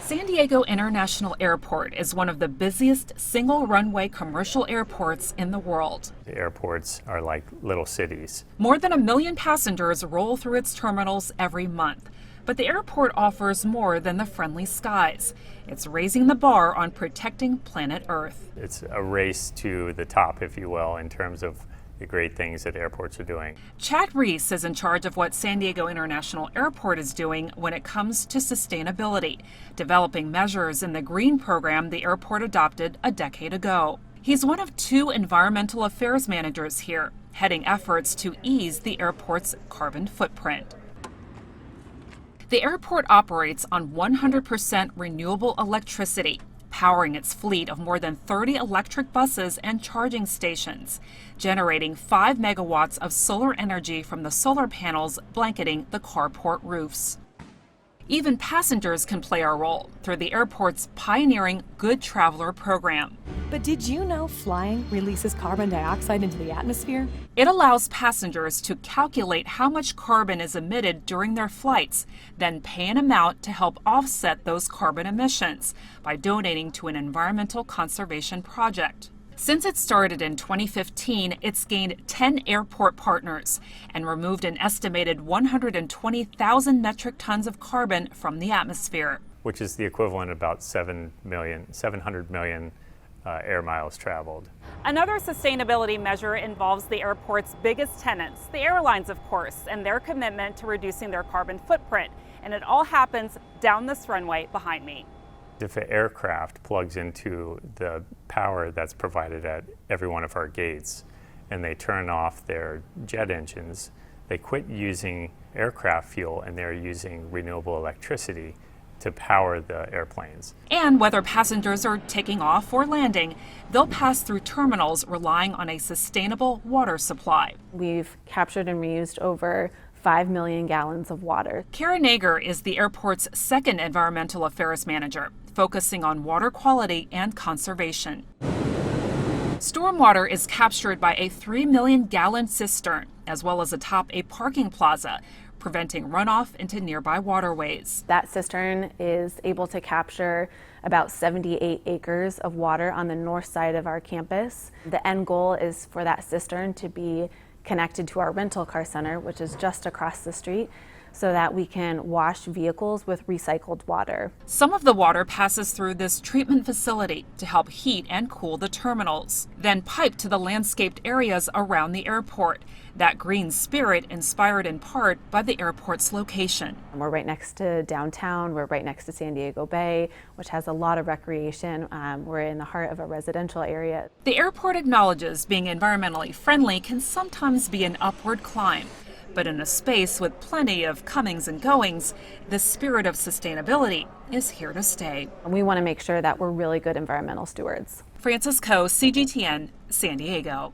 San Diego International Airport is one of the busiest single-runway commercial airports in the world. The airports are like little cities. More than 1 million passengers roll through its terminals every month. But the airport offers more than the friendly skies. It's raising the bar on protecting planet Earth. It's a race to the top, if you will, in terms of the great things that airports are doing. Chad Reese is in charge of what San Diego International Airport is doing when it comes to sustainability, developing measures in the green program the airport adopted a decade ago. He's one of 2 environmental affairs managers here, heading efforts to ease the airport's carbon footprint. The airport operates on 100% renewable electricity, powering its fleet of more than 30 electric buses and charging stations, generating 5 megawatts of solar energy from the solar panels blanketing the carport roofs. Even passengers can play a role through the airport's pioneering Good Traveler program. But did you know flying releases carbon dioxide into the atmosphere? It allows passengers to calculate how much carbon is emitted during their flights, then pay an amount to help offset those carbon emissions by donating to an environmental conservation project. Since it started in 2015, it's gained 10 airport partners and removed an estimated 120,000 metric tons of carbon from the atmosphere. Which is the equivalent of about 700 million air miles traveled. Another sustainability measure involves the airport's biggest tenants, the airlines, of course, and their commitment to reducing their carbon footprint. And it all happens down this runway behind me. If an aircraft plugs into the power that's provided at every one of our gates and they turn off their jet engines, they quit using aircraft fuel and they're using renewable electricity to power the airplanes. And whether passengers are taking off or landing, they'll pass through terminals relying on a sustainable water supply. We've captured and reused over 5 million gallons of water. Kara Nager is the airport's 2nd environmental affairs manager, focusing on water quality and conservation. Stormwater is captured by a 3 million gallon cistern, as well as atop a parking plaza, preventing runoff into nearby waterways. That cistern is able to capture about 78 acres of water on the north side of our campus. The end goal is for that cistern to be connected to our rental car center, which is just across the street, so that we can wash vehicles with recycled water. Some of the water passes through this treatment facility to help heat and cool the terminals, then piped to the landscaped areas around the airport. That green spirit inspired in part by the airport's location. We're right next to downtown, we're right next to San Diego Bay, which has a lot of recreation. We're in the heart of a residential area. The airport acknowledges being environmentally friendly can sometimes be an upward climb. But in a space with plenty of comings and goings, the spirit of sustainability is here to stay. And we want to make sure that we're really good environmental stewards. Frances Kuo, CGTN, San Diego.